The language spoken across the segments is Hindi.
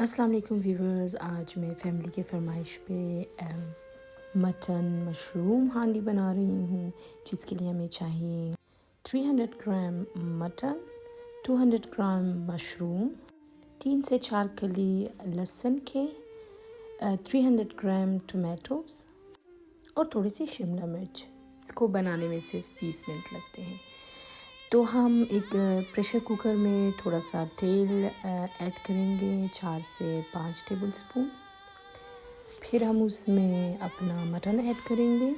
अस्सलाम वालेकुम व्यूवर्स। आज मैं फैमिली के फरमाइश पे मटन मशरूम हांडी बना रही हूँ, जिसके लिए हमें चाहिए 300 ग्राम मटन, 200 ग्राम मशरूम, 3 से 4 कली लहसुन के, 300 ग्राम टमाटोज़ और थोड़ी सी शिमला मिर्च। इसको बनाने में सिर्फ 20 मिनट लगते हैं। तो हम एक प्रेशर कुकर में थोड़ा सा तेल ऐड करेंगे, 4 से 5 टेबलस्पून। फिर हम उसमें अपना मटन ऐड करेंगे।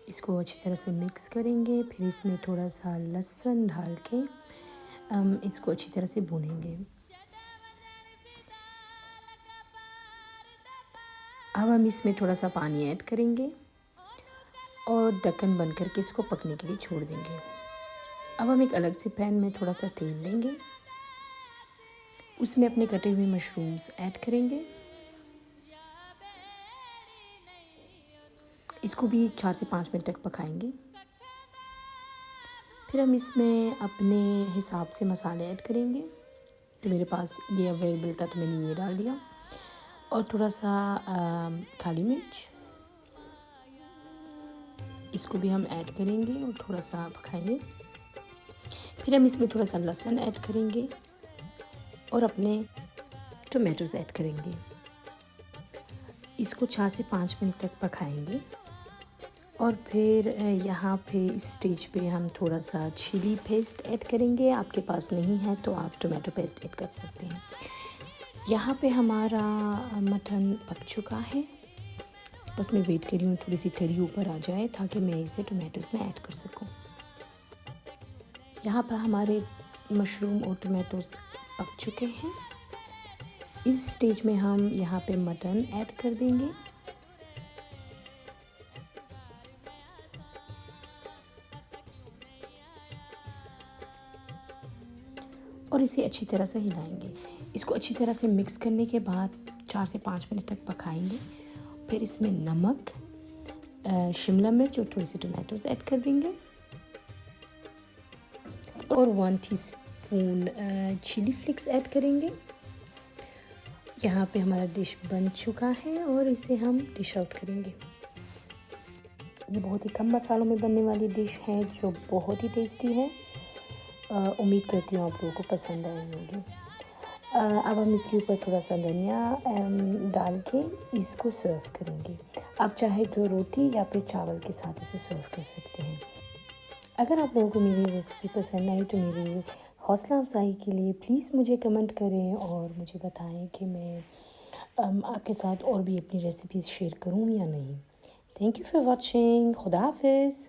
इसको अच्छी तरह से मिक्स करेंगे। फिर इसमें थोड़ा सा लहसुन डाल के इसको अच्छी तरह से भूनेंगे। अब हम इसमें थोड़ा सा पानी ऐड करेंगे और ढक्कन बंद करके इसको पकने के लिए छोड़ देंगे। अब हम एक अलग से पैन में थोड़ा सा तेल लेंगे, उसमें अपने कटे हुए मशरूम्स ऐड करेंगे। इसको भी 4 से 5 मिनट तक पकाएंगे। फिर हम इसमें अपने हिसाब से मसाले ऐड करेंगे। तो मेरे पास ये अवेलेबल था तो मैंने ये डाल दिया, और थोड़ा सा काली मिर्च, इसको भी हम ऐड करेंगे और थोड़ा सा पकाएंगे। फिर हम इसमें थोड़ा सा लहसुन ऐड करेंगे और अपने टमाटोज़ ऐड करेंगे। इसको 4 से 5 मिनट तक पकाएंगे। और फिर यहाँ पे इस स्टेज पे हम थोड़ा सा चिली पेस्ट ऐड करेंगे। आपके पास नहीं है तो आप टमाटो पेस्ट ऐड कर सकते हैं। यहाँ पे हमारा मटन पक चुका है। बस मैं वेट कर रही हूँ थोड़ी सी तरी ऊपर आ जाए ताकि मैं इसे टमाटोज़ में ऐड कर सकूँ। यहाँ पर हमारे मशरूम और टमाटोज़ पक चुके हैं। इस स्टेज में हम यहाँ पे मटन ऐड कर देंगे। और इसे अच्छी तरह से हिलाएंगे। इसको अच्छी तरह से मिक्स करने के बाद 4 से 5 मिनट तक पकाएंगे। फिर इसमें नमक, शिमला मिर्च और थोड़ी सी टमाटोज़ ऐड कर देंगे और 1 टीस्पून चिली फ्लेक्स ऐड करेंगे। यहाँ पे हमारा डिश बन चुका है और इसे हम डिश आउट करेंगे। ये बहुत ही कम मसालों में बनने वाली डिश है जो बहुत ही टेस्टी है। उम्मीद करती हूँ आप लोगों को पसंद आई होगी। अब हम इसके ऊपर थोड़ा सा धनिया डाल के इसको सर्व करेंगे। आप चाहे तो रोटी या फिर चावल के साथ इसे सर्व कर सकते हैं। अगर आप लोगों को मेरी रेसिपी पसंद आई तो मेरी हौसला अफजाई के लिए प्लीज़ मुझे कमेंट करें और मुझे बताएं कि मैं आपके साथ और भी अपनी रेसिपीज़ शेयर करूं या नहीं। Thank you for watching. खुदा हाफिज़।